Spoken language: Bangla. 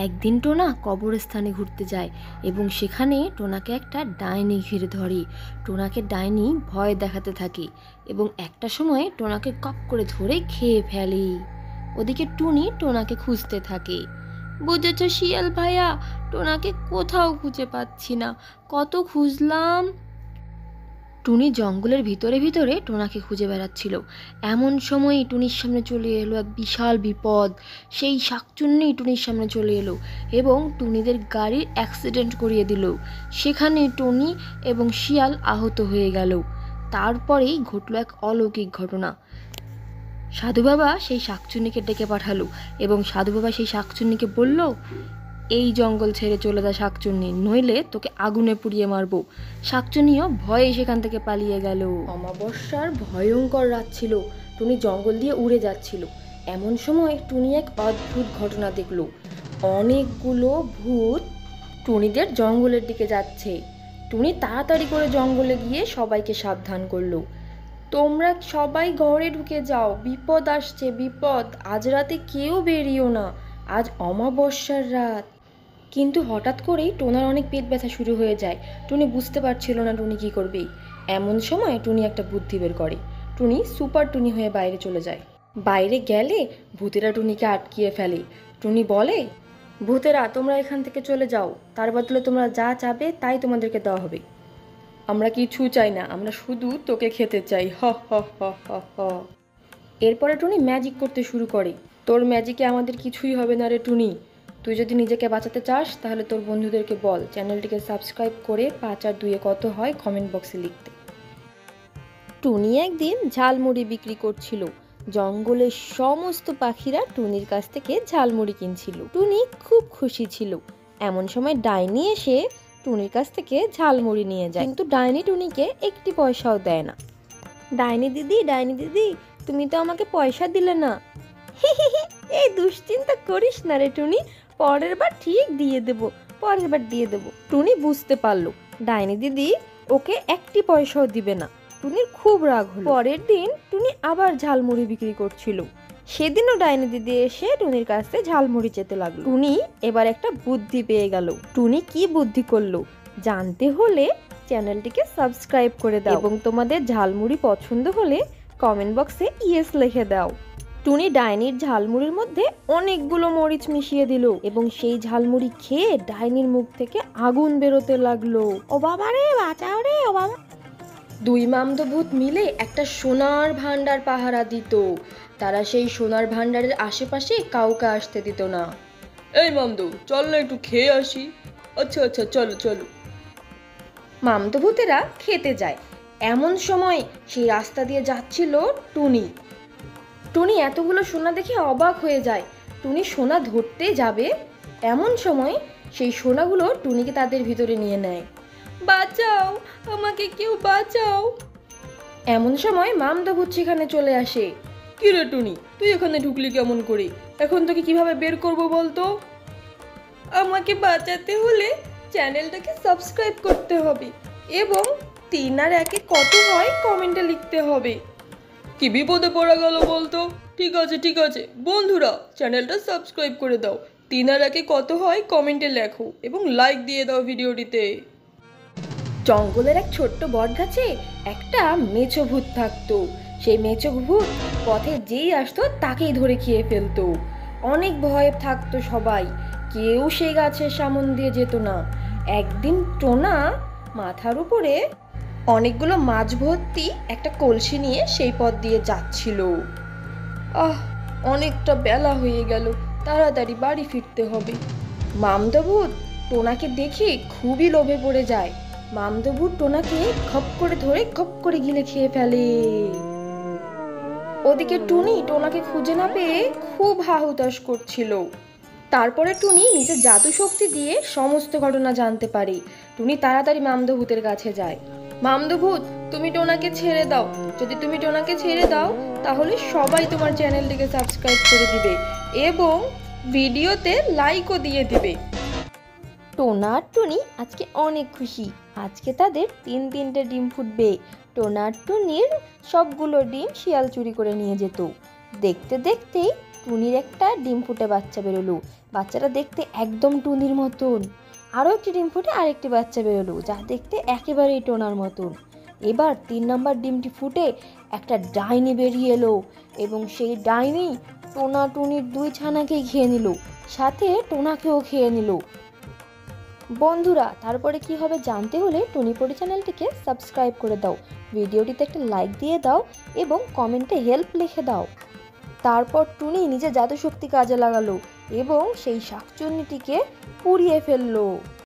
একদিন টোনা কবরস্থানে ঘুরতে যায় এবং সেখানে টোনাকে একটা ডাইনি ঘিরে ধরে। টোনাকে ডাইনি ভয় দেখাতে থাকে এবং একটা সময় টোনাকে কপ করে ধরে খেয়ে ফেলে। ওদিকে টুনি টোনাকে খুঁজতে থাকে। বুঝেছ শিয়াল ভাইয়া, টোনাকে কোথাও খুঁজে পাচ্ছি না, কত খুঁজলাম। টুনি জঙ্গলের ভিতরে ভিতরে টোনাকে খুঁজে বেড়াচ্ছিল। এমন সময় টুনির সামনে চলে এলো এক বিশাল বিপদ। সেই শাকচুন্নি টুনির সামনে চলে এলো এবং টুনিদের গাড়ির অ্যাক্সিডেন্ট করিয়ে দিল। সেখানে টুনি এবং শিয়াল আহত হয়ে গেল। তারপরেই ঘটলো এক অলৌকিক ঘটনা। সাধু বাবা সেই শাকচুন্নিকে ডেকে পাঠালো এবং সাধু বাবা সেই শাকচুন্নিকে বলল, এই জঙ্গল ছেড়ে চলে যা শাকচুন্নি, নইলে তোকে আগুনে পুড়িয়ে মারবো। শাকচুন্নিও ভয়ে সেখান থেকে পালিয়ে গেল। অমাবস্যার ভয়ঙ্কর রাত ছিল। টুনি জঙ্গল দিয়ে উড়ে যাচ্ছিল। এমন সময় টুনি এক অদ্ভুত ঘটনা দেখল। অনেকগুলো ভূত টুনিদের জঙ্গলের দিকে যাচ্ছে। টুনি তাড়াতাড়ি করে জঙ্গলে গিয়ে সবাইকে সাবধান করলো, তোমরা সবাই ঘরে ঢুকে যাও, বিপদ আসছে, বিপদ, আজ রাতে কেউ বেরিও না, আজ অমাবস্যার রাত। কিন্তু হঠাৎ করেই টোনার অনেক পেট ব্যথা শুরু হয়ে যায়। টুনি বুঝতে পারছিল না টুনি কি করবে। এমন সময় টুনি একটা বুদ্ধি বের করে। টুনি সুপার টুনি হয়ে বাইরে চলে যায়। বাইরে গেলে ভূতেরা টুনিকে আটকিয়ে ফেলে। টুনি বলে, ভূতেরা তোমরা এখান থেকে চলে যাও, তার বদলে তোমরা যা চাবে তাই তোমাদেরকে দেওয়া হবে। আমরা কিছু চাই না, আমরা শুধু তোকে খেতে চাই, হ হ হ হ হ। এরপরে টুনি ম্যাজিক করতে শুরু করে। তোর ম্যাজিকে আমাদের কিছুই হবে না রে টুনি। তুই যদি নিজেকে বাঁচাতে চাস তাহলে তোর বন্ধুদেরকে বল চ্যানেলটিকে সাবস্ক্রাইব করে 5 আর 2 কত হয় কমেন্ট বক্সে লিখতে। টুনি একদিন ঝালমুড়ি বিক্রি করছিল। জঙ্গলের সমস্ত পাখিরা টুনির কাছ থেকে ঝালমুড়ি কিনছিল। টুনি খুব খুশি ছিল। এমন সময় ডাইনি এসে টুনির কাছ থেকে ঝালমুড়ি নিয়ে যায়, কিন্তু ডাইনি টুনিকে একটি পয়সাও দেয় না। ডাইনি দিদি, তুমি তো আমাকে পয়সা দিলে না। এই দুশ্চিন্তা করিস না রে টুনি, পরের বার ঠিক দিয়ে দেবো, পরের বার দিয়ে দেবো। টুনি বুঝতে পারলো ডাইনি দিদি ওকে একটি পয়সাও দিবে না। টুনির খুব রাগ হলো। পরের দিন টুনি আবার ঝালমুড়ি বিক্রি করছিল। সেদিনও ডাইনি দিদি এসে টুনির কাছে ঝালমুড়ি চেতে লাগলো। টুনি এবার একটা বুদ্ধি পেয়ে গেল। টুনি কি বুদ্ধি করলো জানতে হলে চ্যানেলটিকে সাবস্ক্রাইব করে দাও এবং তোমাদের ঝালমুড়ি পছন্দ হলে কমেন্ট বক্সে ইয়েস লিখে দাও। টুনি ডাইনির ঝালমুড়ির মধ্যে অনেকগুলো মরিচ মিশিয়ে দিল এবং সেই ঝালমুড়ি খেয়ে ডাইনির মুখ থেকে আগুন বেরোতে লাগলো। ও বাবা রে, বাঁচাও রে, ও বাবা। দুই মামদভূত মিলে একটা সোনার ভান্ডার পাহারা দিত। তারা সেই সোনার ভান্ডারের আশেপাশে কাউকে আসতে দিত না। এই মামদো, চল না একটু খেয়ে আসি। আচ্ছা আচ্ছা, চলো চলো। মামদভূতেরা খেতে যায়। এমন সময় সেই রাস্তা দিয়ে যাচ্ছিল টুনি। টুনি এতগুলো সোনা দেখে অবাক হয়ে যায়। টুনি সোনা ধরতে যাবে, এমন সময় সেই সোনাগুলো টুনিকে তাদের ভিতরে নিয়ে নেয়। বাঁচাও, আমাকে কেউ বাঁচাও। এমন সময় মামদভূত সেখানে চলে আসে। কি রে টুনি, তুই এখানে ঢুকলি কেমন করে? এখন তোকে কিভাবে বের করব বলতো? আমাকে বাঁচাতে হলে চ্যানেলটাকে সাবস্ক্রাইব করতে হবে এবং 3 আর 1 কত হয় কমেন্টে লিখতে হবে। কি বিপদে পড়া গেল বলতো? ঠিক আছে ঠিক আছে, বন্ধুরা চ্যানেলটা সাবস্ক্রাইব করে দাও, 3 আর 1 কত হয় কমেন্টে লেখো এবং লাইক দিয়ে দাও ভিডিওটিতে। জঙ্গলের এক ছোট্ট বট গাছে একটা মেছো ভূত থাকতো। সেই মেছো ভূত পথে যেই আসতো তাকেই ধরে খেয়ে ফেলতো। অনেক ভয়ে থাকতো সবাই, কেউ সেই গাছের সামন দিয়ে যেত না। একদিন টোনা মাথার উপরে অনেকগুলো মাছ ভর্তি একটা কলসি নিয়ে সেই পথ দিয়ে যাচ্ছিল। অনেকটা বেলা হয়ে গেল, তাড়াতাড়ি বাড়ি ফিরতে হবে। মামদভূত টোনাকে দেখে খুবই লোভে পড়ে যায়। মামদভূত টোনাকে খপ করে ধরে খপ করে গিলে খেয়ে ফেলে। ওদিকে টুনি টোনাকে খুঁজে না পেয়ে খুব হাহুতাশ করছিল। তারপরে টুনি নিজের জাদু শক্তি দিয়ে সমস্ত ঘটনা জানতে পারে। টুনি তাড়াতাড়ি মামদভূতের কাছে যায়। মামদভূত, তুমি টোনাকে ছেড়ে দাও। যদি তুমি টোনাকে ছেড়ে দাও তাহলে সবাই তোমার চ্যানেলটিকে সাবস্ক্রাইব করে দিবে এবং ভিডিওতে লাইকও দিয়ে দিবে। টোনা আর টুনি আজকে অনেক খুশি। আজকে তাদের 3-3টে ডিম ফুটবে। টোনা আর টুনির সবগুলো ডিম শিয়াল চুরি করে নিয়ে যেত। দেখতে দেখতেই টুনির একটা ডিম ফুটে বাচ্চা বেরোলো। বাচ্চাটা দেখতে একদম টুনির মতন। আরও একটি ডিম ফুটে আরেকটি বাচ্চা বেরোলো, যা দেখতে একেবারেই টোনার মতন। এবার 3 নম্বর ডিমটি ফুটে একটা ডাইনি বেরিয়ে এলো এবং সেই ডাইনি টোনা টুনির 2 ছানাকেই খেয়ে নিল, সাথে টোনাকেও খেয়ে নিল। বন্ধুরা, তারপরে কি হবে জানতে হলে টুনিপরি চ্যানেলটিকে সাবস্ক্রাইব করে দাও, ভিডিওটিতে একটা লাইক দিয়ে দাও এবং কমেন্টে হেল্প লিখে দাও। তারপর টুনি নিজের জাদুশক্তি কাজে লাগালো এবং সেই শাকচুন্নিটিকে পুড়িয়ে ফেললো।